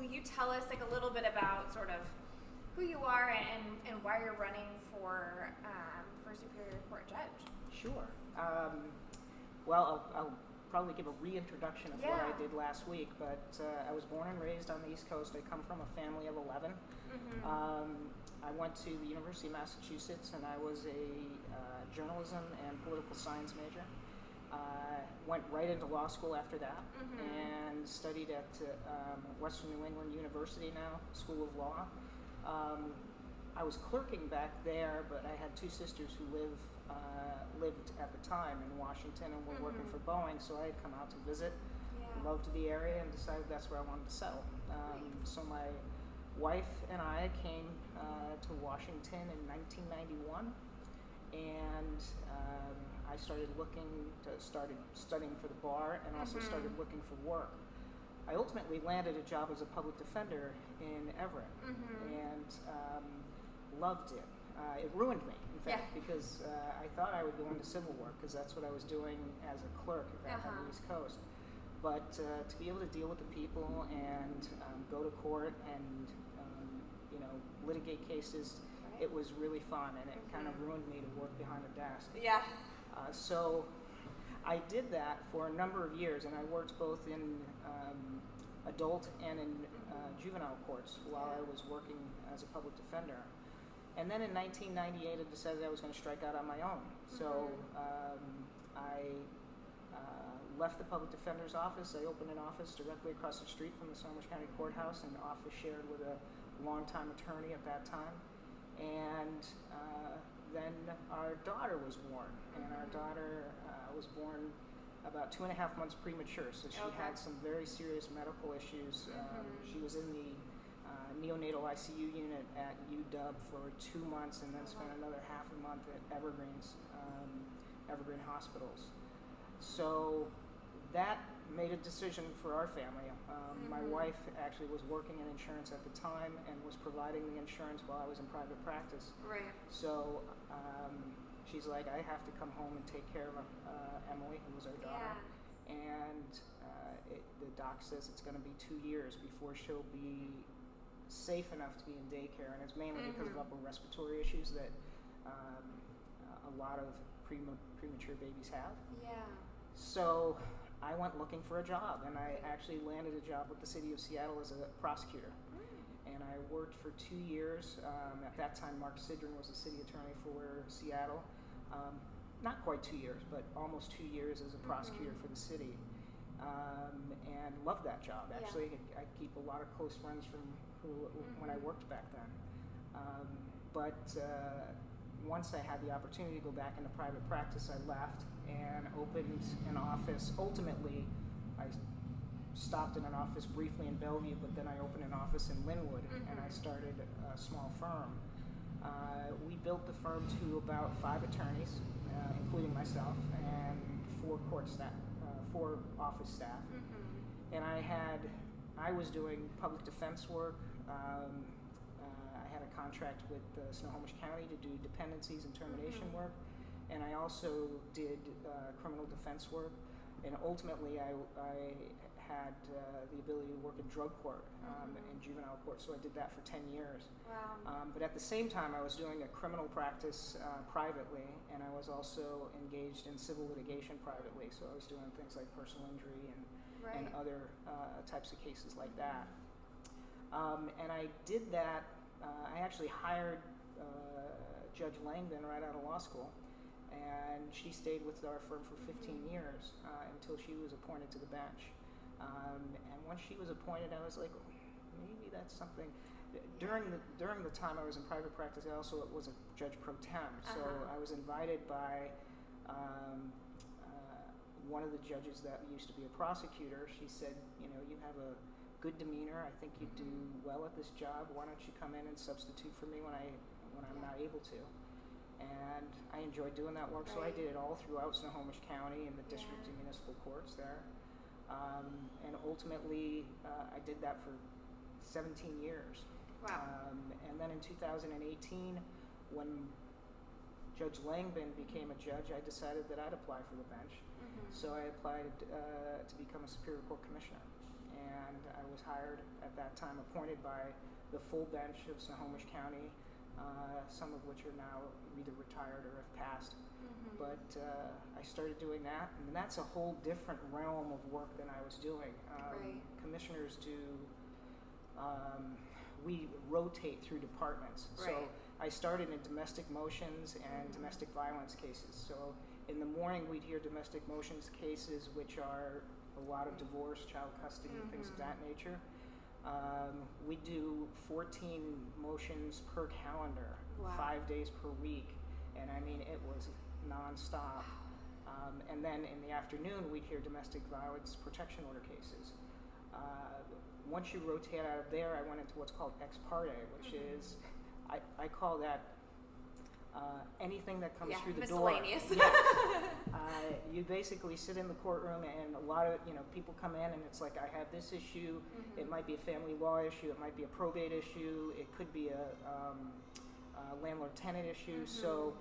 will you tell us like a little bit about sort of who you are and why you're running for Superior Court Judge? Sure. Well, I'll probably give a reintroduction of what I did last week, but I was born and raised on the East Coast. I come from a family of 11. I went to the University of Massachusetts, and I was a journalism and political science major. Went right into law school after that, and studied at Western New England University now, School of Law. I was clerking back there, but I had two sisters who lived at the time in Washington and were working for Boeing, so I had come out to visit, loved the area, and decided that's where I wanted to settle. So my wife and I came to Washington in 1991, and I started studying for the bar, and also started looking for work. I ultimately landed a job as a public defender in Everett, and loved it. It ruined me, in fact, because I thought I would go into civil work, because that's what I was doing as a clerk back on the East Coast. But to be able to deal with the people and go to court and litigate cases, it was really fun, and it kind of ruined me to work behind a desk. So I did that for a number of years, and I worked both in adult and in juvenile courts while I was working as a public defender. And then in 1998, I decided I was going to strike out on my own. So I left the public defender's office. I opened an office directly across the street from the Snohomish County Courthouse, an office shared with a longtime attorney at that time. And then our daughter was born, and our daughter was born about 2.5 months premature, so she had some very serious medical issues. She was in the neonatal ICU unit at UW for 2 months, and then spent another half a month at Evergreen Hospitals. So that made a decision for our family. My wife actually was working in insurance at the time and was providing the insurance while I was in private practice. So she's like, I have to come home and take care of Emily, who was our daughter. And the doc says it's going to be 2 years before she'll be safe enough to be in daycare, and it's mainly because of upper respiratory issues that a lot of premature babies have. So I went looking for a job, and I actually landed a job with the city of Seattle as a prosecutor. And I worked for 2 years. At that time, Mark Sidron was the city attorney for Seattle. Not quite 2 years, but almost 2 years as a prosecutor for the city. And loved that job. Actually, I keep a lot of close friends from when I worked back then. But once I had the opportunity to go back into private practice, I left and opened an office. Ultimately, I stopped in an office briefly in Bellevue, but then I opened an office in Linwood, and I started a small firm. We built the firm to about 5 attorneys, including myself, and 4 office staff. And I was doing public defense work. I had a contract with Snohomish County to do dependencies and termination work, and I also did criminal defense work. And ultimately, I had the ability to work in drug court and juvenile court, so I did that for 10 years. But at the same time, I was doing a criminal practice privately, and I was also engaged in civil litigation privately, so I was doing things like personal injury and other types of cases like that. And I did that. I actually hired Judge Langdon right out of law school, and she stayed with our firm for 15 years until she was appointed to the bench. And once she was appointed, I was like, maybe that's something. During the time I was in private practice, I also was a judge pro tem. So I was invited by one of the judges that used to be a prosecutor. She said, you have a good demeanor. I think you do well at this job. Why don't you come in and substitute for me when I'm not able to? And I enjoyed doing that work, so I did it all throughout Snohomish County and the district and municipal courts there. And ultimately, I did that for 17 years. And then in 2018, when Judge Langdon became a judge, I decided that I'd apply for the bench. So I applied to become a Superior Court Commissioner, and I was hired at that time, appointed by the full bench of Snohomish County, some of which are now either retired or have passed. But I started doing that, and that's a whole different realm of work than I was doing. Commissioners do, we rotate through departments. So I started in domestic motions and domestic violence cases. So in the morning we'd hear domestic motions cases, which are a lot of divorce, child custody, things of that nature. We do 14 motions per calendar, 5 days per week, and I mean it was nonstop. And then in the afternoon we'd hear domestic violence protection order cases. Once you rotate out of there, I went into what's called ex parte, which is, I call that anything that comes through the door. Miscellaneous. You basically sit in the courtroom, and a lot of people come in, and it's like, I have this issue. It might be a family law issue. It might be a probate issue. It could be a landlord-tenant issue. So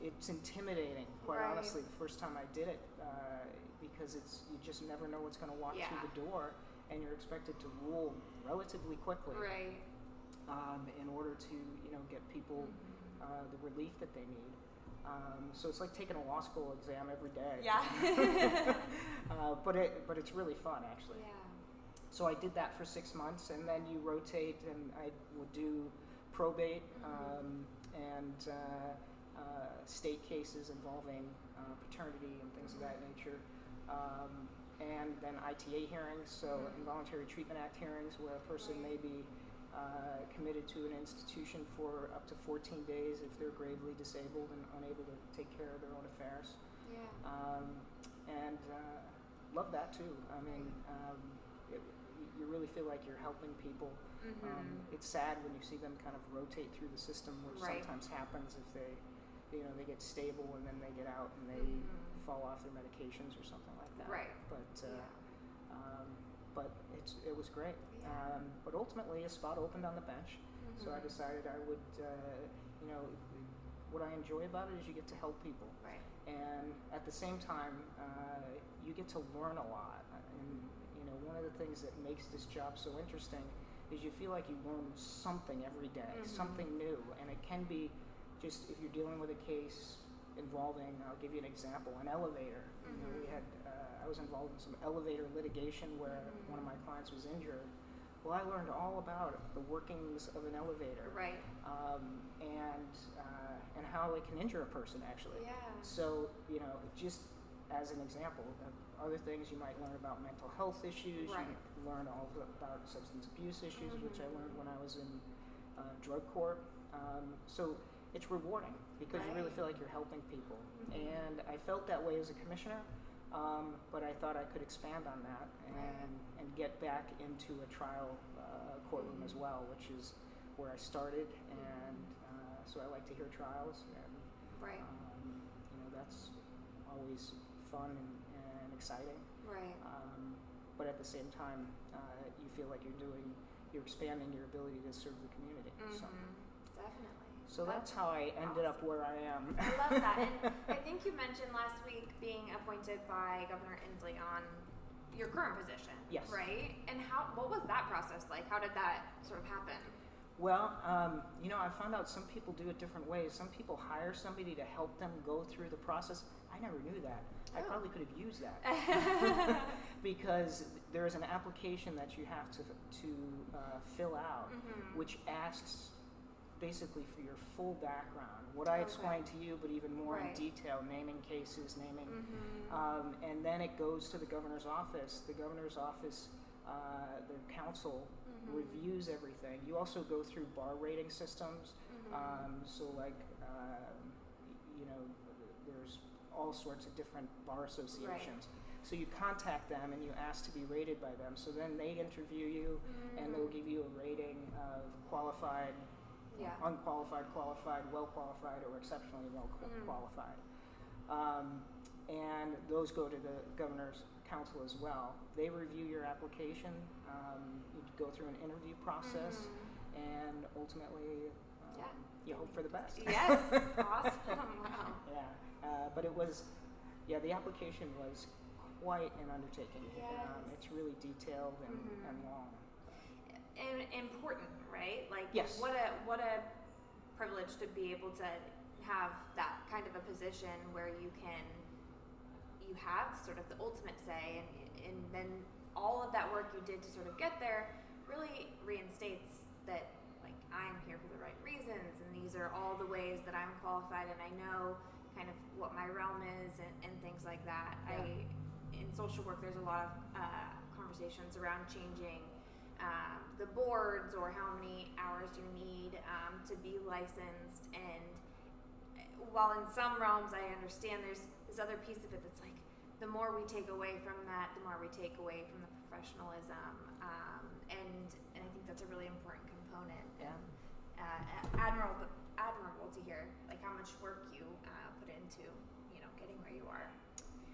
it's intimidating, quite honestly, the first time I did it, because you just never know what's going to walk through the door, and you're expected to rule relatively quickly in order to get people the relief that they need. So it's like taking a law school exam every day. But it's really fun, actually. So I did that for 6 months, and then you rotate, and I would do probate and state cases involving paternity and things of that nature. And then ITA hearings, so Involuntary Treatment Act hearings, where a person may be committed to an institution for up to 14 days if they're gravely disabled and unable to take care of their own affairs. And love that too. I mean, you really feel like you're helping people. It's sad when you see them kind of rotate through the system, which sometimes happens if they get stable and then they get out and they fall off their medications or something like that. But it was great. But ultimately, a spot opened on the bench, so I decided I would. What I enjoy about it is you get to help people, and at the same time, you get to learn a lot. And one of the things that makes this job so interesting is you feel like you learn something every day, something new, and it can be just if you're dealing with a case involving, I'll give you an example, an elevator. We had, I was involved in some elevator litigation where one of my clients was injured. Well, I learned all about the workings of an elevator, and how it can injure a person actually. So just as an example, other things you might learn about mental health issues. You learn all about substance abuse issues, which I learned when I was in drug court. So it's rewarding because you really feel like you're helping people. And I felt that way as a commissioner, but I thought I could expand on that and get back into a trial courtroom as well, which is where I started. And so I like to hear trials, and that's always fun and exciting. But at the same time, you feel like you're expanding your ability to serve the community. So. Definitely. So that's how I ended up where I am. I love that. And I think you mentioned last week being appointed by Governor Inslee on your current position. Yes. Right? And what was that process like? How did that sort of happen? Well, I found out some people do it different ways. Some people hire somebody to help them go through the process. I never knew that. I probably could have used that. Because there is an application that you have to fill out, which asks basically for your full background. What I explained to you, but even more in detail, naming cases, and then it goes to the governor's office. The governor's office, the council, reviews everything. You also go through bar rating systems. So there's all sorts of different bar associations. So you contact them and you ask to be rated by them. So then they interview you and they'll give you a rating of qualified, unqualified, qualified, well qualified, or exceptionally well qualified. And those go to the governor's council as well. They review your application. You go through an interview process, and ultimately, you hope for the best. Yes, awesome. Wow. But it was Yeah, the application was quite an undertaking. Yes. It's really detailed and long. And important, right? Like, yes. What a privilege to be able to have that kind of a position where you have sort of the ultimate say, and then all of that work you did to sort of get there really reinstates that, like, I'm here for the right reasons, and these are all the ways that I'm qualified, and I know kind of what my realm is, and things like that. Yeah. In social work, there's a lot of conversations around changing the boards, or how many hours you need to be licensed, and while in some realms I understand, there's this other piece of it that's like, the more we take away from that, the more we take away from the professionalism, and I think that's a really important component. Yeah. Admirable to hear, like, how much work you put into, getting where you are.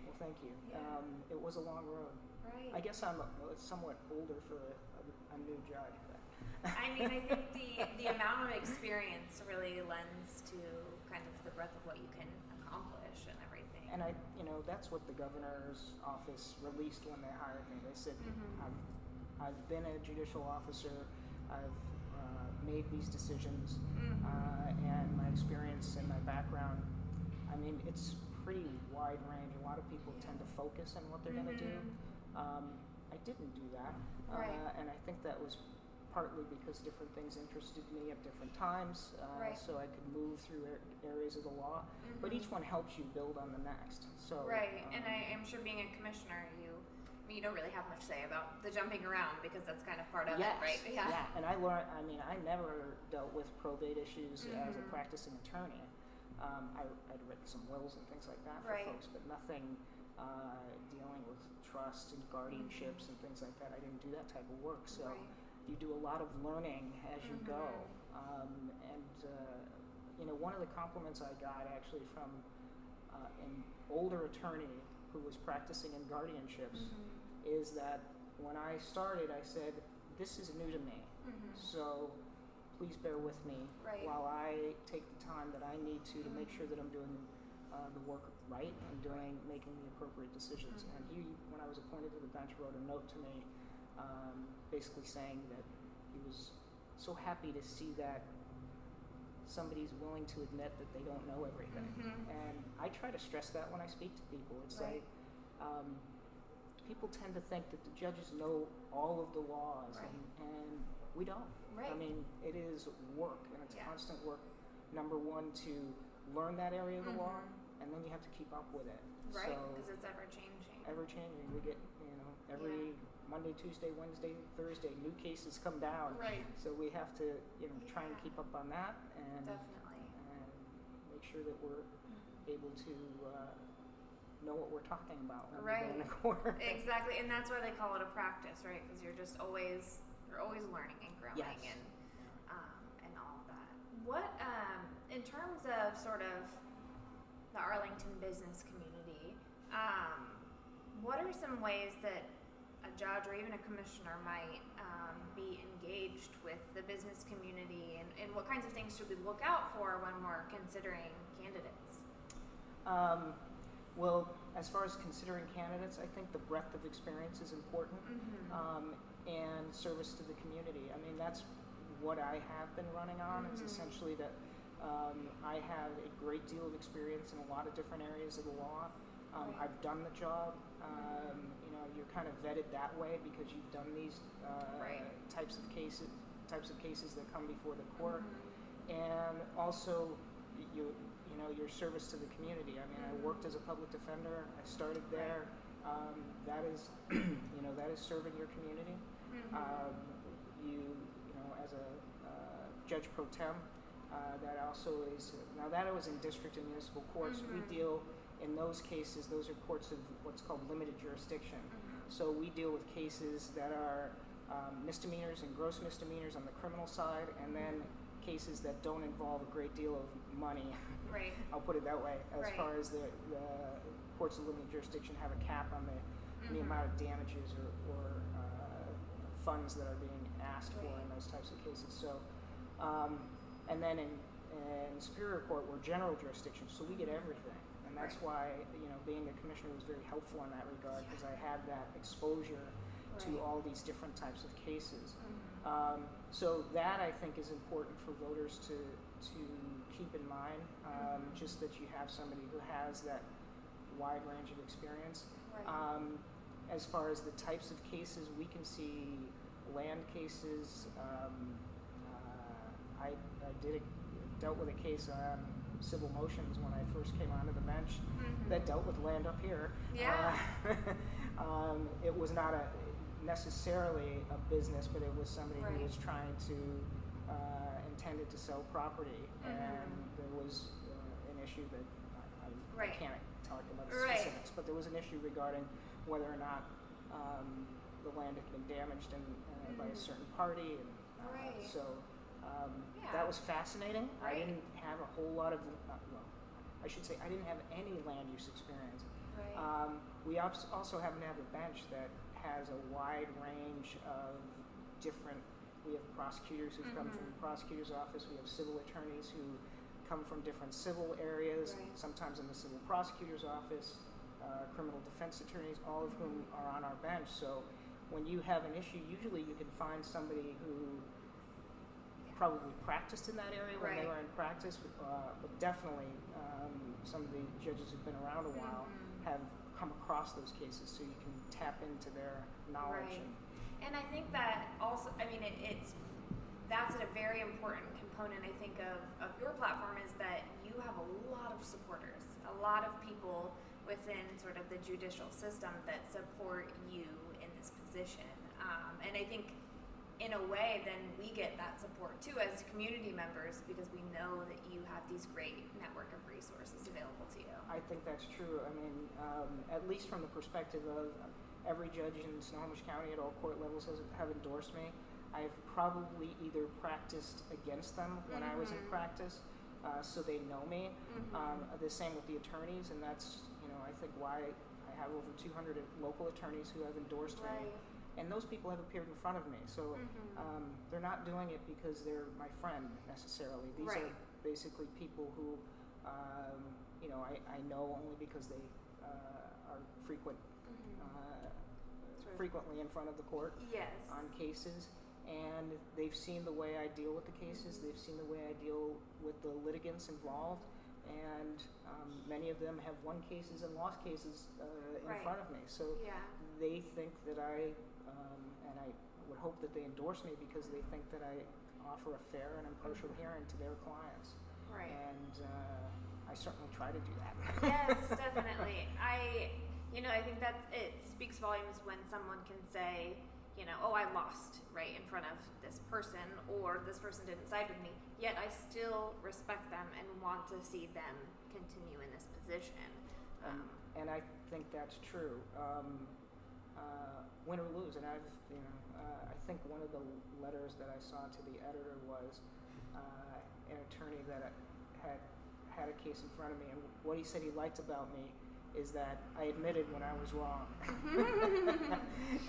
Well, thank you. Yeah. It was a long road. Right. I guess I'm somewhat older for a new judge. But I mean, I think the amount of experience really lends to kind of the breadth of what you can accomplish and everything. And that's what the governor's office released when they hired me. They said, I've been a judicial officer, I've made these decisions, and my experience and my background, I mean, it's pretty wide range. A lot of people tend to focus on what they're going to do. I didn't do that, and I think that was partly because different things interested me at different times, so I could move through areas of the law. But each one helps you build on the next. So and I am sure being a commissioner, you don't really have much say about the jumping around, because that's kind of part of it, right? Yeah. And I learned. I mean, I never dealt with probate issues as a practicing attorney. I'd written some wills and things like that for folks, but nothing dealing with trusts and guardianships and things like that. I didn't do that type of work. So you do a lot of learning as you go. One of the compliments I got actually from an older attorney who was practicing in guardianships is that when I started, I said, this is new to me. So please bear with me while I take the time that I need to make sure that I'm doing the work right and making the appropriate decisions. And he, when I was appointed to the bench, wrote a note to me basically saying that he was so happy to see that somebody's willing to admit that they don't know everything. And I try to stress that when I speak to people. It's like, people tend to think that the judges know all of the laws, and we don't. I mean, it is work, and it's constant work. Number one, to learn that area of the law, and then you have to keep up with it. Right, because it's ever changing. Ever changing. We get, every Monday, Tuesday, Wednesday, Thursday, new cases come down. So we have to, try and keep up on that, and make sure that we're able to know what we're talking about when we're going to court. Exactly, and that's why they call it a practice, right? Because you're always learning and growing and all of that. What, in terms of sort of the Arlington business community, what are some ways that a judge or even a commissioner might be engaged with the business community, and what kinds of things should we look out for when we're considering candidates? Well, as far as considering candidates, I think the breadth of experience is important, and service to the community. I mean, that's what I have been running on. It's essentially that I have a great deal of experience in a lot of different areas of the law. I've done the job. You're kind of vetted that way because you've done these types of cases that come before the court, and also your service to the community. I mean, I worked as a public defender. I started there. That is, that is serving your community. As a judge pro tem, that also is. Now that I was in district and municipal courts, we deal in those cases. Those are courts of what's called limited jurisdiction. So we deal with cases that are misdemeanors and gross misdemeanors on the criminal side, and then cases that don't involve a great deal of money. I'll put it that way. As far as the courts of limited jurisdiction have a cap on the amount of damages or funds that are being asked for in those types of cases. So, and then in Superior Court, we're general jurisdiction, so we get everything, and that's why, being a commissioner was very helpful in that regard, because I had that exposure to all these different types of cases. So that, I think, is important for voters to keep in mind, just that you have somebody who has that wide range of experience. As far as the types of cases, we can see land cases. I dealt with a case on civil motions when I first came onto the bench that dealt with land up here. It was not necessarily a business, but it was somebody who was trying to intended to sell property, and there was an issue that I can't talk about the specifics, but there was an issue regarding whether or not the land had been damaged by a certain party, and so that was fascinating. I didn't have a whole lot of, I should say, I didn't have any land use experience. We also happen to have a bench that has a wide range of different. We have prosecutors who've come from the prosecutor's office. We have civil attorneys who come from different civil areas, sometimes in the civil prosecutor's office, criminal defense attorneys, all of whom are on our bench. So when you have an issue, usually you can find somebody who probably practiced in that area when they were in practice, but definitely some of the judges who've been around a while have come across those cases, so you can tap into their knowledge. And I think that also, I mean, that's a very important component, I think, of your platform, is that you have a lot of supporters, a lot of people within sort of the judicial system that support you in this position. And I think, in a way, then we get that support too as community members, because we know that you have these great network of resources available to you. I think that's true. I mean, at least from the perspective of every judge in Snohomish County at all court levels have endorsed me. I've probably either practiced against them when I was in practice, so they know me. The same with the attorneys, and that's, I think why I have over 200 local attorneys who have endorsed me. And those people have appeared in front of me, so they're not doing it because they're my friend necessarily. These are basically people who, I know only because they are frequently in front of the court on cases, and they've seen the way I deal with the cases. They've seen the way I deal with the litigants involved, and many of them have won cases and lost cases in front of me. So they think that and I would hope that they endorse me because they think that I offer a fair and impartial hearing to their clients. And I certainly try to do that. Yes, definitely. I think that it speaks volumes when someone can say, oh, I lost in front of this person, or this person didn't side with me, yet I still respect them and want to see them continue in this position. And I think that's true. Win or lose, and I think one of the letters that I saw to the editor was an attorney that had a case in front of me, and what he said he liked about me is that I admitted when I was wrong.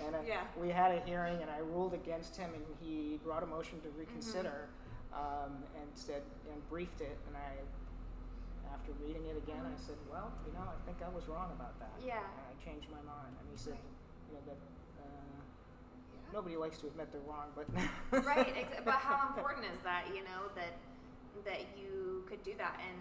And we had a hearing, and I ruled against him, and he brought a motion to reconsider, and briefed it, and after reading it again, I said, well, I think I was wrong about that. And I changed my mind. And he said, that nobody likes to admit they're wrong, but but how important is that? That you could do that and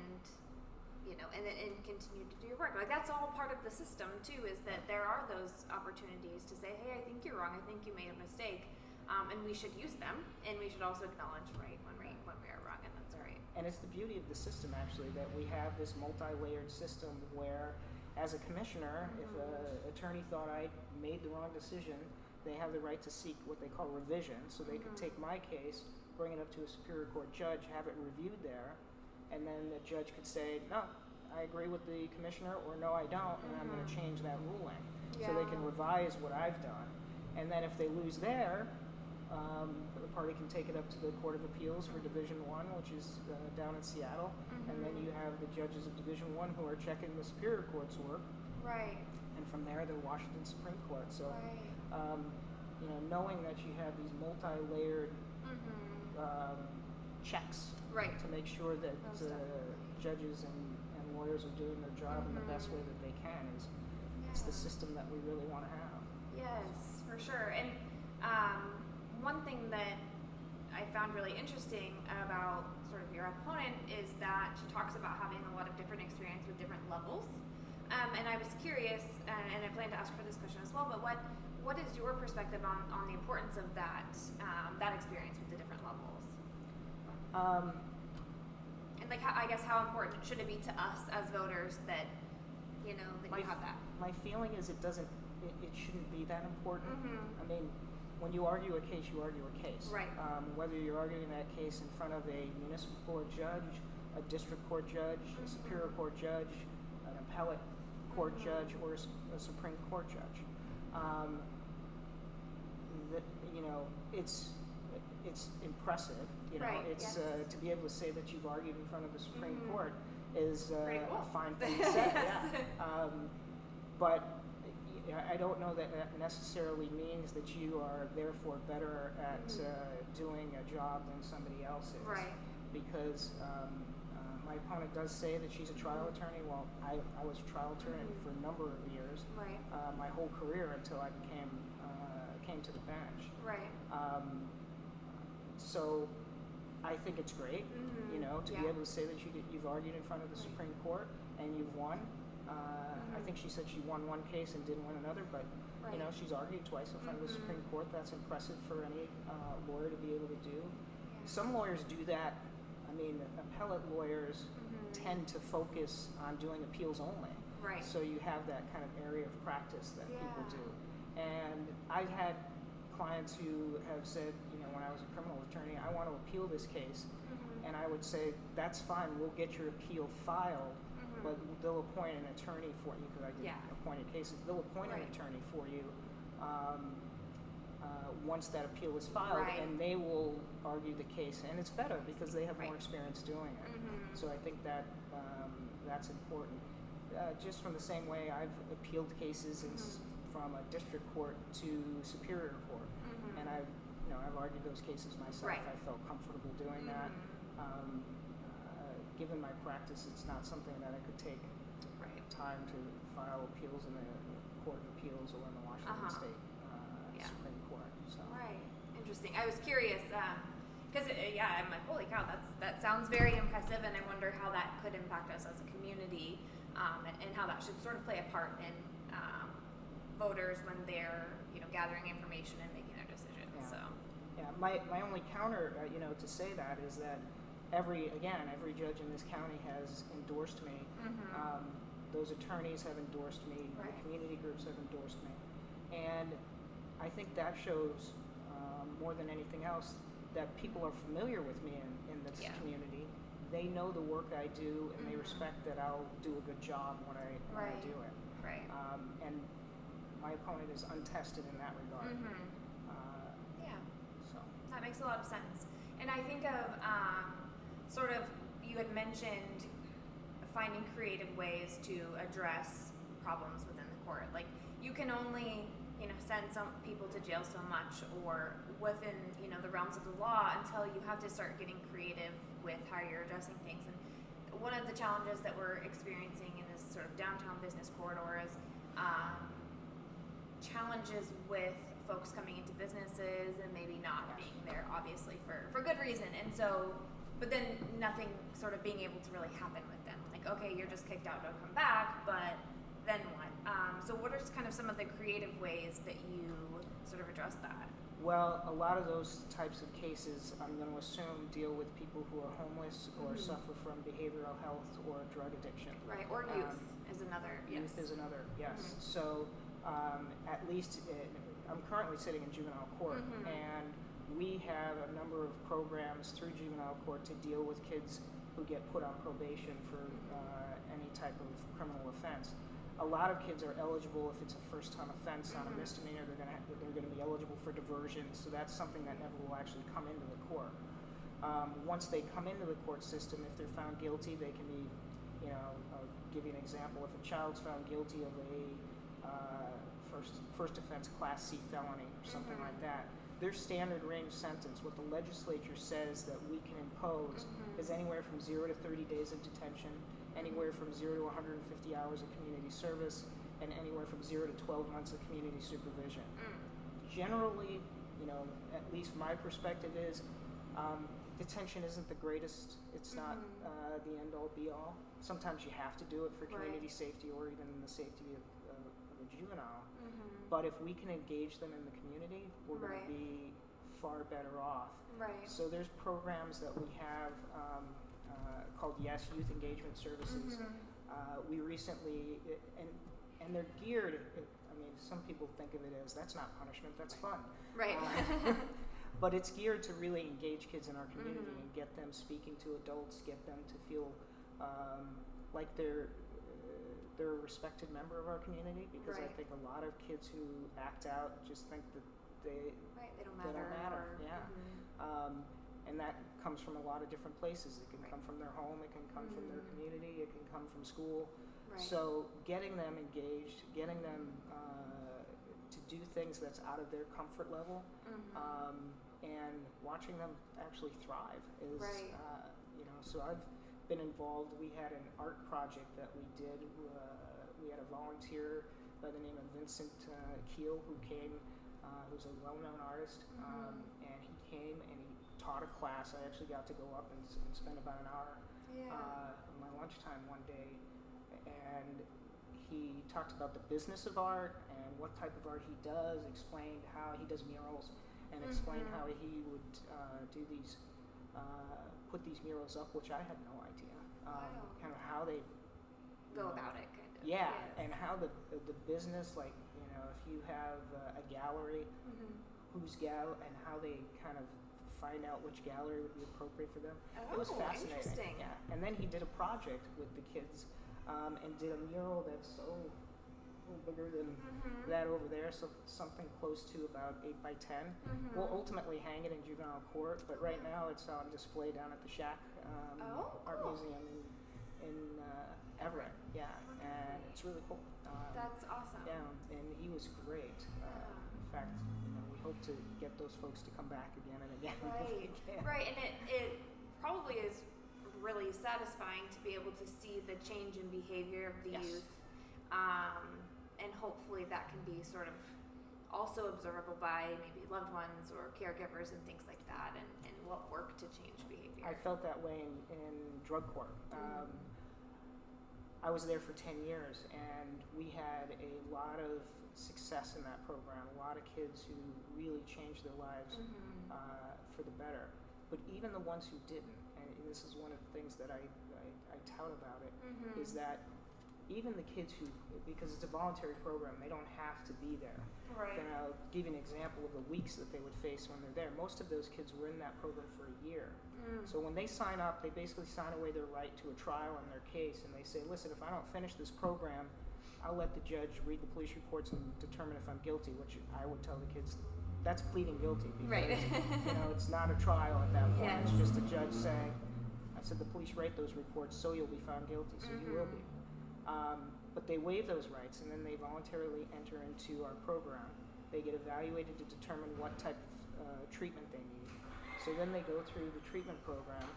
continue to do your work. That's all part of the system too. Is that there are those opportunities to say, hey, I think you're wrong. I think you made a mistake, and we should use them, and we should also acknowledge when we are wrong, and that's all right. And it's the beauty of the system, actually, that we have this multi-layered system where, as a commissioner, if an attorney thought I made the wrong decision, they have the right to seek what they call revision. So they could take my case, bring it up to a Superior Court judge, have it reviewed there, and then the judge could say, no, I agree with the commissioner, or no, I don't, and I'm going to change that ruling. So they can revise what I've done. And then if they lose there, the party can take it up to the Court of Appeals for Division I, which is down in Seattle, and then you have the judges of Division I who are checking the Superior Court's work, and from there the Washington Supreme Court. So, knowing that you have these multi-layered checks to make sure that judges and lawyers are doing their job in the best way that they can. It's the system that we really want to have. Yes, for sure. And one thing that I found really interesting about sort of your opponent is that she talks about having a lot of different experience with different levels. And I was curious, and I plan to ask her this question as well, but what is your perspective on the importance of that experience with the different levels? And like, I guess how important should it be to us as voters that, you have that? My feeling is it shouldn't be that important. I mean, when you argue a case, you argue a case. Right. Whether you're arguing that case in front of a municipal court judge, a district court judge, a superior court judge, an appellate court judge, or a Supreme Court judge. It's impressive. Right, It's yes. To be able to say that you've argued in front of the Supreme Court is cool. a fine thing to say. Yeah. But I don't know that necessarily means that you are therefore better at doing a job than somebody else is. Right. Because my opponent does say that she's a trial attorney. Well, I was a trial attorney for a number of years. Right. My whole career until I came to the bench. Right. So I think it's great, to be able to say that you've argued in front of the Supreme Court and you've won. I think she said she won one case and didn't win another, but she's argued twice in front of the Supreme Court. That's impressive for any lawyer to be able to do. Yeah. Some lawyers do that. I mean, appellate lawyers tend to focus on doing appeals only. Right. So you have that kind of area of practice that people do. And I've had clients who have said, when I was a criminal attorney, I want to appeal this case. And I would say, that's fine, we'll get your appeal filed, but they'll appoint an attorney for you, because I do appointed cases. They'll appoint an attorney for you once that appeal is filed, and they will argue the case. And it's better because they have more experience doing it. So I think that that's important. Just from the same way I've appealed cases from a district court to superior court, and I've argued those cases myself. I felt comfortable doing that. Given my practice, it's not something that I could take time to file appeals in the Court of Appeals or in the Washington State Supreme Court. So. Right. Interesting. I was curious because I'm like, holy cow, that sounds very impressive, and I wonder how that could impact us as a community, and how that should sort of play a part in voters when they're gathering information and making their decisions. Yeah. So. Yeah. My only counter, to say that is that every judge in this county has endorsed me. Those attorneys have endorsed me. The community groups have endorsed me, and I think that shows more than anything else that people are familiar with me in this community. They know the work I do, and they respect that I'll do a good job when I do it. Right. And my opponent is untested in that regard. So that makes a lot of sense. And I think of you had mentioned finding creative ways to address problems within the court. Like, you can only send some people to jail so much, or within the realms of the law, until you have to start getting creative with how you're addressing things. And one of the challenges that we're experiencing in this sort of downtown business corridor is challenges with folks coming into businesses and maybe not being there, obviously for good reason. And so, but then nothing sort of being able to really happen with them. Like, okay, you're just kicked out, don't come back, but then what? So what are kind of some of the creative ways that you sort of address that? Well, a lot of those types of cases, I'm going to assume, deal with people who are homeless or suffer from behavioral health or drug addiction. Right, or youth is another. Youth is another, yes. So at least I'm currently sitting in juvenile court, and we have a number of programs through juvenile court to deal with kids who get put on probation for any type of criminal offense. A lot of kids are eligible if it's a first-time offense on a misdemeanor. They're going to be eligible for diversion. So that's something that never will actually come into the court. Once they come into the court system, if they're found guilty, they can be, I'll give you an example. If a child's found guilty of a first offense Class C felony or something like that, their standard range sentence, what the legislature says that we can impose, is anywhere from 0 to 30 days of detention, anywhere from 0 to 150 hours of community service, and anywhere from 0 to 12 months of community supervision. Generally, at least my perspective is, detention isn't the greatest. It's not the end-all, be-all. Sometimes you have to do it for community safety or even the safety of a juvenile. But if we can engage them in the community, we're going to be far better off. So there's programs that we have called YES, Youth Engagement Services. We recently, and they're geared, I mean, some people think of it as, that's not punishment, that's fun. But it's geared to really engage kids in our community and get them speaking to adults, get them to feel like they're a respected member of our community, because I think a lot of kids who act out just think that they don't matter. And that comes from a lot of different places. It can come from their home, it can come from their community, it can come from school. So getting them engaged, getting them to do things that's out of their comfort level, and watching them actually thrive is, so I've been involved. We had an art project that we did. We had a volunteer by the name of Vincent Keel who came, who's a well-known artist, and he came and he taught a class. I actually got to go up and spend about an hour on my lunchtime one day, and he talked about the business of art and what type of art he does, explained how he does murals, and explained how he would do these, put these murals up, which I had no idea. Kind of how they go about it, kind of. Yeah, and how the business, like, if you have a gallery, and how they kind of find out which gallery would be appropriate for them. It was fascinating. Interesting. Yeah, and then he did a project with the kids, and did a mural that's a little bigger than that over there, so something close to about 8 by 10. We'll ultimately hang it in juvenile court, but right now it's on display down at the Shack Art Museum in Everett. Yeah, and it's really cool. That's awesome. Yeah, and he was great. In fact, we hope to get those folks to come back again and again. Right, and it probably is really satisfying to be able to see the change in behavior of the youth, and hopefully that can be sort of also observable by maybe loved ones or caregivers and things like that, and what work to change behavior. I felt that way in drug court. I was there for 10 years, and we had a lot of success in that program, a lot of kids who really changed their lives for the better. But even the ones who didn't, and this is one of the things that I tout about it, is that even the kids who, because it's a voluntary program, they don't have to be there. And I'll give you an example of the weeks that they would face when they're there. Most of those kids were in that program for a year. So when they sign up, they basically sign away their right to a trial in their case, and they say, listen, if I don't finish this program, I'll let the judge read the police reports and determine if I'm guilty, which I would tell the kids, that's pleading guilty, because it's not a trial at that point. It's just a judge saying, I said the police write those reports, so you'll be found guilty, so you will be. But they waive those rights, and then they voluntarily enter into our program. They get evaluated to determine what type of treatment they need. So then they go through the treatment program.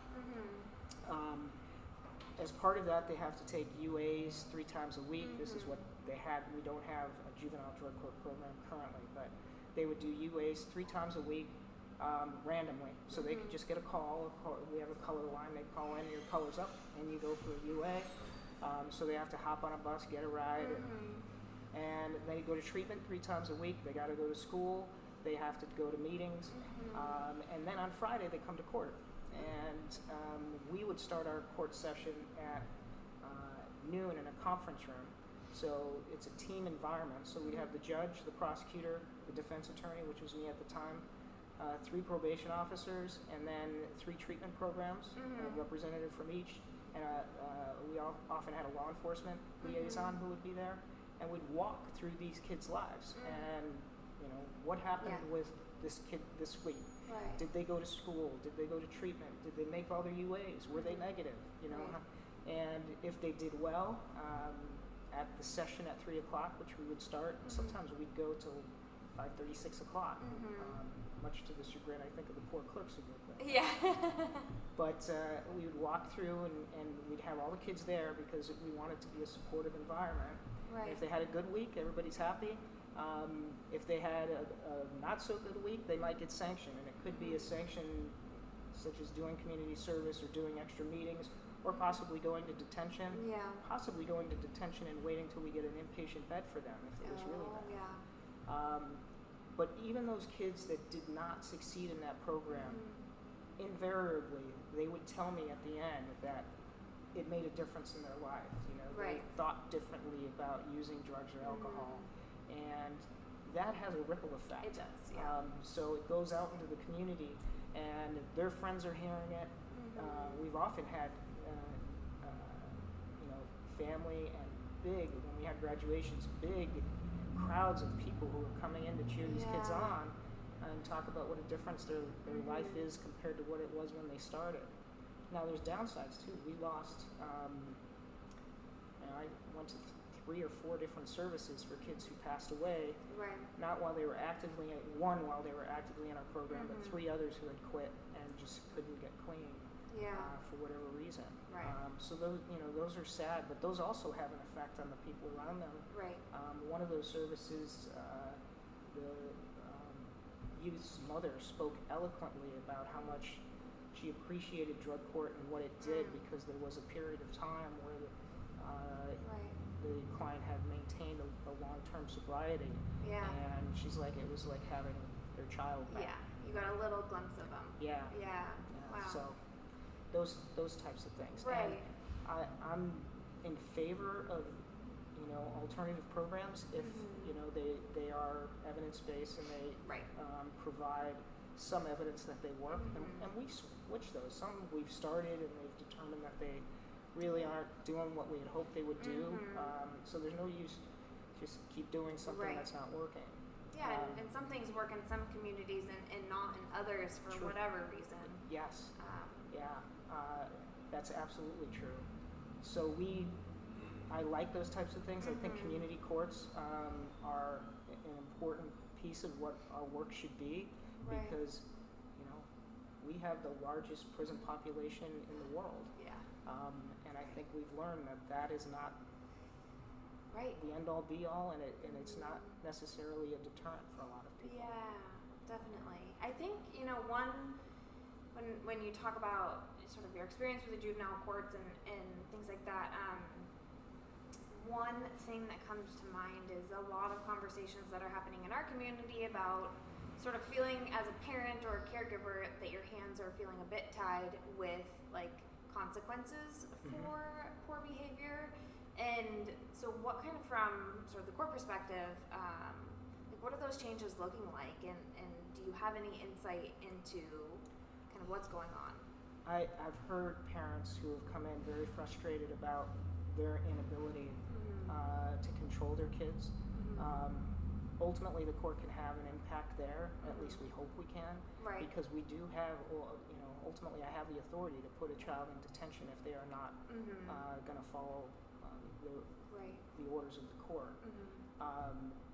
As part of that, they have to take UAs 3 times a week. This is what they had. We don't have a juvenile drug court program currently, but they would do UAs 3 times a week randomly. So they could just get a call. We have a color line. They call in, your color's up, and you go for a UA. So they have to hop on a bus, get a ride, and they go to treatment 3 times a week. They got to go to school. They have to go to meetings, and then on Friday they come to court. And we would start our court session at noon in a conference room. So it's a team environment. So we'd have the judge, the prosecutor, the defense attorney, which was me at the time, 3 probation officers, and then 3 treatment programs, a representative from each. And we often had a law enforcement liaison who would be there, and we'd walk through these kids' lives and what happened with this kid this week. Did they go to school? Did they go to treatment? Did they make all their UAs? Were they negative? And if they did well, at the session at 3 o'clock, which we would start, sometimes we'd go till 5:30, 6 o'clock. Much to the chagrin, I think, of the poor clerks who work there. Yeah. But we would walk through and we'd have all the kids there because we wanted to be a supportive environment. Right. And if they had a good week, everybody's happy. If they had a not so good week, they might get sanctioned, and it could be a sanction such as doing community service or doing extra meetings, or possibly going to detention. Yeah. Possibly going to detention and waiting till we get an inpatient bed for them if it was really bad. Yeah. But even those kids that did not succeed in that program, invariably they would tell me at the end that it made a difference in their life. You know, Right. they thought differently about using drugs or alcohol, and that has a ripple effect. It does, yeah. So it goes out into the community, and their friends are hearing it. We've often had, family and when we had graduations, big crowds of people who are coming in to cheer these kids on and talk about what a difference their life is compared to what it was when they started. Now there's downsides too. We lost, I went to 3 or 4 different services for kids who passed away. Right. Not while they were actively, one while they were actively in our program, but 3 others who had quit and just couldn't get clean. For whatever reason. Right. So those are sad, but those also have an effect on the people around them. Right. One of those services, the youth's mother spoke eloquently about how much she appreciated drug court and what it did, because there was a period of time where the client had maintained a long-term sobriety. Yeah. And she's like, it was like having their child back. Yeah. You got a little glimpse of them. Yeah. Wow. So those types of things. Right. And I'm in favor of alternative programs if they are evidence-based and they provide some evidence that they work, and we switch those. Some we've started and they've determined that they really aren't doing what we had hoped they would do. So there's no use just keep doing something that's not working. Yeah, and some things work in some communities and not in others for whatever reason. Yes. That's absolutely true. So I like those types of things. I think community courts are an important piece of what our work should be, because we have the largest prison population in the world. Yeah. And I think we've learned that is not the end-all be-all, and it's not necessarily a deterrent for a lot of people. Yeah, definitely. I think when you talk about sort of your experience with the juvenile courts and things like that, one thing that comes to mind is a lot of conversations that are happening in our community about sort of feeling as a parent or a caregiver that your hands are feeling a bit tied with consequences for poor behavior. And so what kind of, from sort of the court perspective, what are those changes looking like, and do you have any insight into kind of what's going on? I've heard parents who have come in very frustrated about their inability to control their kids. Ultimately, the court can have an impact there. At least we hope we can, because we do have, ultimately, I have the authority to put a child in detention if they are not going to follow the orders of the court.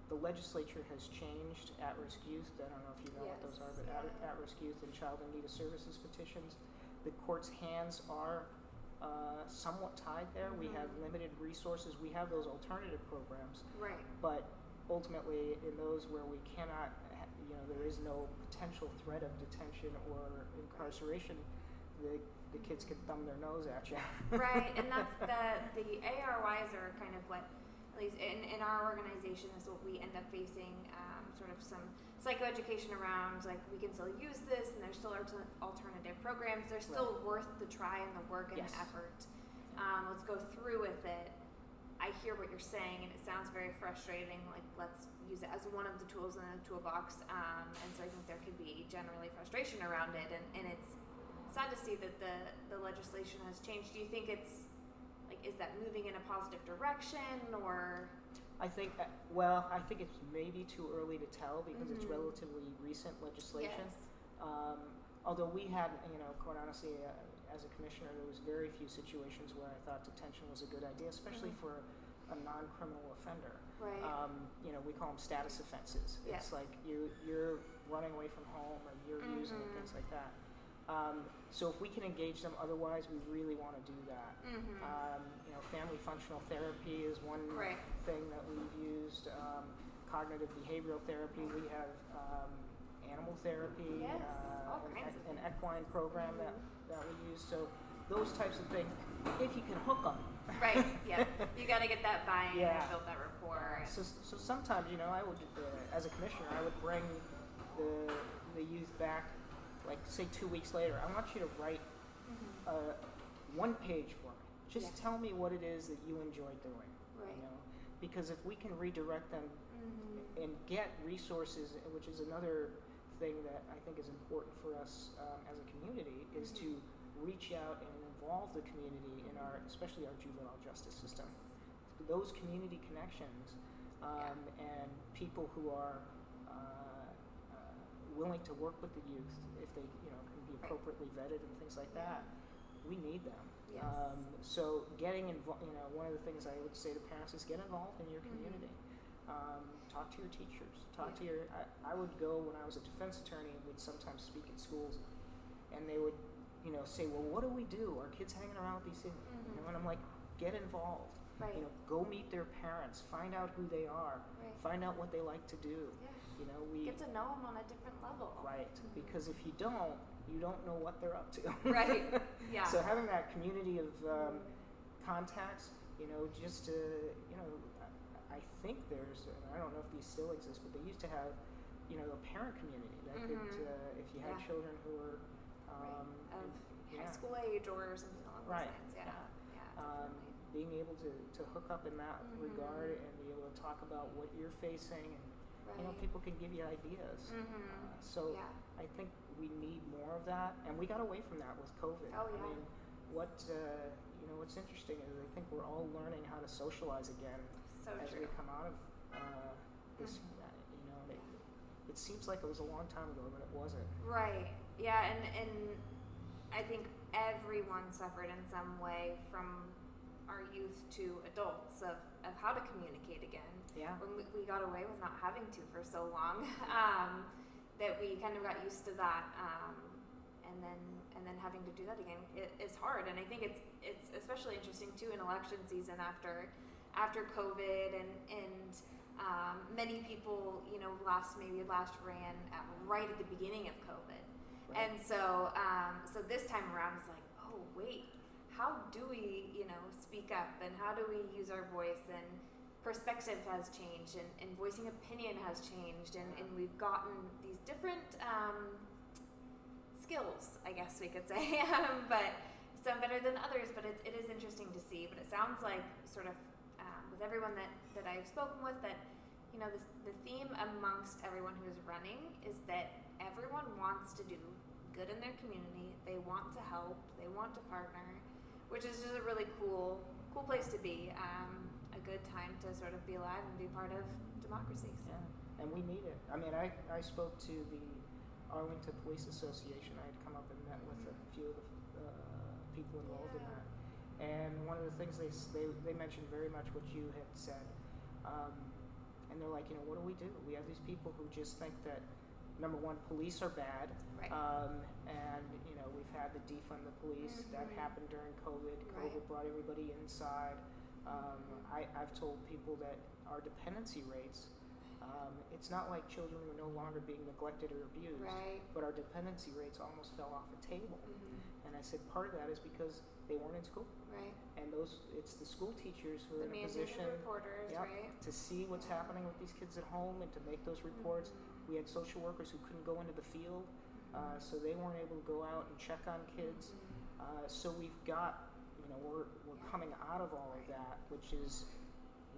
The legislature has changed at-risk youth. I don't know if you know what those are, but at-risk youth and child in need of services petitions. The court's hands are somewhat tied there. We have limited resources. We have those alternative programs, but ultimately in those where we cannot, there is no potential threat of detention or incarceration, the kids can thumb their nose at you. Right, and that's the ARYs are kind of what, at least in our organization, is what we end up facing, sort of some psychoeducation around, like, we can still use this, and there's still alternative programs. They're still worth the try and the work and the effort. Let's go through with it. I hear what you're saying, and it sounds very frustrating. Like, let's use it as one of the tools in the toolbox. And so I think there could be generally frustration around it, and it's sad to see that the legislation has changed. Do you think it's is that moving in a positive direction, or? I think it's maybe too early to tell because it's relatively recent legislation. Although we had, quite honestly, as a commissioner, there was very few situations where I thought detention was a good idea, especially for a non-criminal offender. Right. You know, we call them status offenses. It's Yes. like you're running away from home or you're using it, things like that. So if we can engage them otherwise, we really want to do that. You know, family functional therapy is one thing that we've used. Cognitive behavioral therapy. We have animal therapy, an equine program that we use. So those types of things, if you can hook them. Right, yeah. You got to get that buy-in and build that rapport. So sometimes, you know, I would, as a commissioner, I would bring the youth back, like say 2 weeks later. I want you to write one page for me. Just tell me what it is that you enjoy doing. Right. You know, because if we can redirect them and get resources, which is another thing that I think is important for us as a community, is to reach out and involve the community in especially our juvenile justice system. Those community connections and people who are willing to work with the youth, if they can be appropriately vetted and things like that, we need them. Yes. So getting involved, one of the things I would say to parents is get involved in your community. Talk to your teachers. Talk to your. I would go when I was a defense attorney and would sometimes speak at schools, and they would, say, "Well, what do we do? Our kids hanging around with these things." And I'm like, get involved. Right. Go meet their parents. Find out who they are. Right. Find out what they like to do. Yeah. We get to know them on a different level. Right. Because if you don't know what they're up to. Right. Yeah. So having that community of contacts, just to, I think there's, and I don't know if these still exist, but they used to have, a parent community that could, if you had children who were of high school age or something along those lines. Yeah. Being able to hook up in that regard and be able to talk about what you're facing, and people can give you ideas. So I think we need more of that, and we got away from that with COVID. Oh, yeah. I mean, what's interesting is I think we're all learning how to socialize again as we come out of this. It seems like it was a long time ago, but it wasn't. Right. Yeah, and I think everyone suffered in some way from our youth to adults of how to communicate again. Yeah. When we got away with not having to for so long, that we kind of got used to that, and then having to do that again is hard. And I think it's especially interesting too in election season after COVID and many people last ran right at the beginning of COVID, and so this time around it's like, oh wait, how do we speak up, and how do we use our voice, and perspective has changed, and voicing opinion has changed, and we've gotten these different skills, I guess we could say, but some better than others, but it is interesting to see. But it sounds like sort of with everyone that I've spoken with, that the theme amongst everyone who is running is that everyone wants to do good in their community. They want to help, they want to partner, which is just a really cool place to be. A good time to sort of be alive and be part of democracy. So. Yeah, and we need it. I mean, I spoke to the Arlington Police Association. I had come up and met with a few of the people involved in that. And one of the things they mentioned very much what you had said. And they're like, what do we do? We have these people who just think that, number one, police are bad. Right. And, we've had the defund the police. That happened during COVID. COVID brought everybody inside. I've told people that our dependency rates, it's not like children were no longer being neglected or abused, but our dependency rates almost fell off the table. And I said part of that is because they weren't in school. Right. And it's the school teachers who are in a position to see what's happening with these kids at home and to make those reports. We had social workers who couldn't go into the field, so they weren't able to go out and check on kids. So we've got, we're coming out of all of that, which is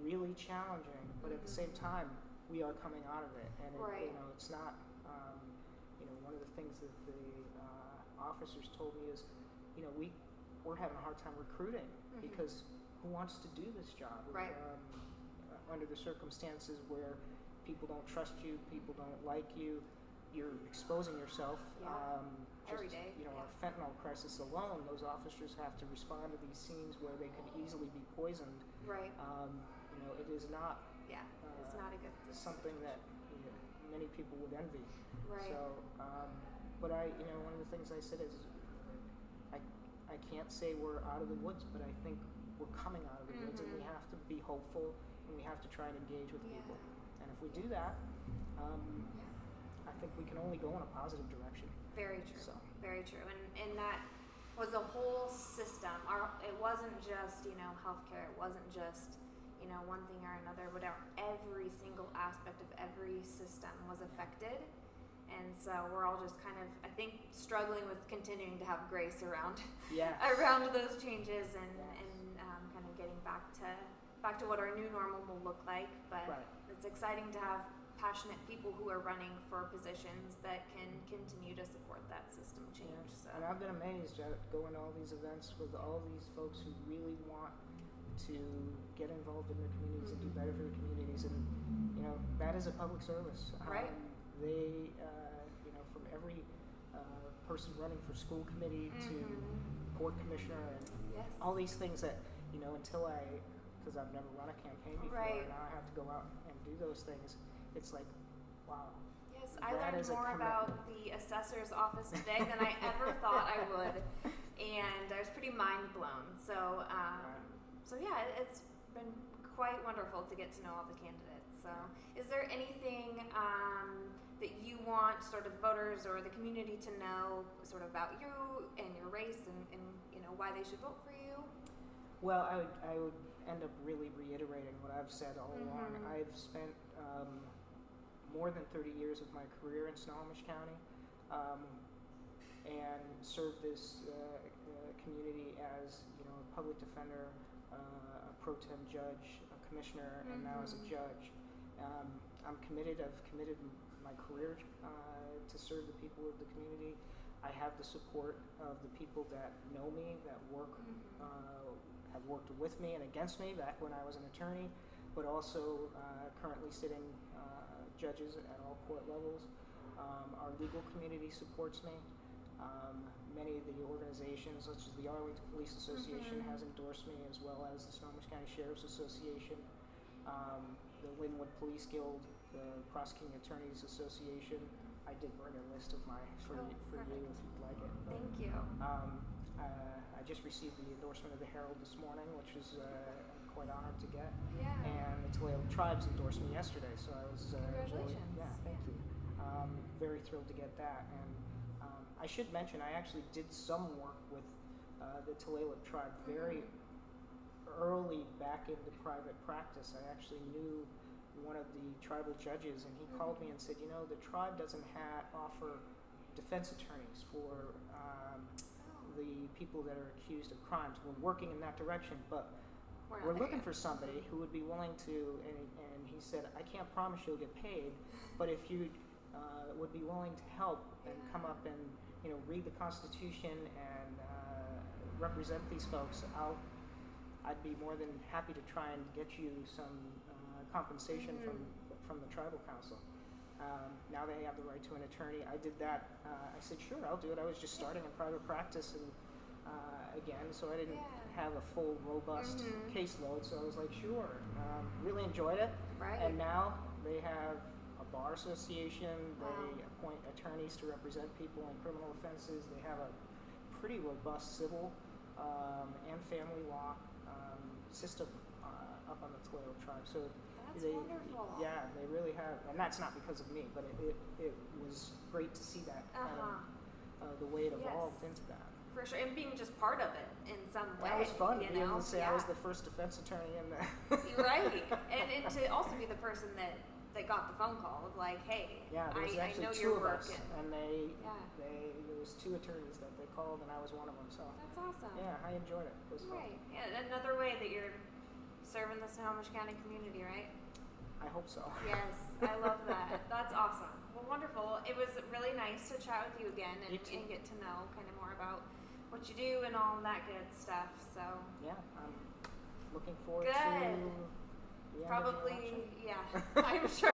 really challenging, but at the same time, we are coming out of it. And it's not, one of the things that the officers told me is, we're having a hard time recruiting because who wants to do this job? Right. Under the circumstances where people don't trust you, people don't like you, you're exposing yourself. Every day. Our fentanyl crisis alone, those officers have to respond to these scenes where they could easily be poisoned. Right. it is not. Yeah, it's not a good thing. Something that many people would envy. Right. So, but one of the things I said is, I can't say we're out of the woods, but I think we're coming out of the woods, and we have to be hopeful, and we have to try and engage with people. And if we do that, I think we can only go in a positive direction. Very true. So. Very true. And that was a whole system. It wasn't just, healthcare. It wasn't just, one thing or another. Whatever. Every single aspect of every system was affected. And so we're all just kind of, I think, struggling with continuing to have grace around those changes and kind of getting back to what our new normal will look like. But it's exciting to have passionate people who are running for positions that can continue to support that system change. Yeah. So. And I've been amazed at going to all these events with all these folks who really want to get involved in their communities and do better for their communities. And, that is a public service. Right. They, from every person running for school committee to board commissioner and all these things that, until because I've never run a campaign before, and now I have to go out and do those things, it's like, wow. Yes, I learned more about the assessor's office today than I ever thought I would, and I was pretty mind blown. So, it's been quite wonderful to get to know all the candidates. So, is there anything that you want sort of voters or the community to know sort of about you and your race and why they should vote for you? Well, I would end up really reiterating what I've said all along. I've spent more than 30 years of my career in Snohomish County and served this community as a public defender, a pro tem judge, a commissioner, and now as a judge. I'm committed. I've committed my career to serve the people of the community. I have the support of the people that know me, that have worked with me and against me back when I was an attorney, but also currently sitting judges at all court levels. Our legal community supports me. Many of the organizations, such as the Arlington Police Association, has endorsed me, as well as the Snohomish County Sheriff's Association, the Linwood Police Guild, the Prosecuting Attorneys Association. I did bring a list of for you if you'd like it. But, thank you. I just received the endorsement of the Herald this morning, which is I'm quite honored to get. Yeah. And the Toledo Tribes endorsed me yesterday, so I was congratulations. Thank you. Very thrilled to get that. And I should mention I actually did some work with the Toledo Tribe very early back into private practice. I actually knew one of the tribal judges, and he called me and said, the tribe doesn't offer defense attorneys for the people that are accused of crimes. We're working in that direction, but we're looking for somebody who would be willing to, and he said, I can't promise you'll get paid, but if you would be willing to help and come up and read the Constitution and represent these folks, I'd be more than happy to try and get you some compensation from the tribal council. Now they have the right to an attorney. I did that. I said, sure, I'll do it. I was just starting in private practice and again, so I didn't have a full, robust caseload. So I was like, sure. Really enjoyed it. Right. And now they have a bar association. They appoint attorneys to represent people in criminal offenses. They have a pretty robust civil and family law system up on the Toledo Tribe. So that's wonderful. Yeah, they really have, and that's not because of me, but it was great to see that the way it evolved into that. For sure, and being just part of it in some way. That was fun. Being able to say I was the first defense attorney in the right, and to also be the person that got the phone call of like, hey, there's I actually know two you're of us, working. and there was two attorneys that they called, and I was one of them. So that's awesome. Yeah, I enjoyed it. It was fun. Right. Yeah, another way that you're serving the Snohomish County community, right? I hope so. Yes, I love that. That's awesome. Well, wonderful. It was really nice to chat with you again and get to know kind of more about what you do and all that good stuff. So yeah, I'm looking forward to the probably end of the election. I'm sure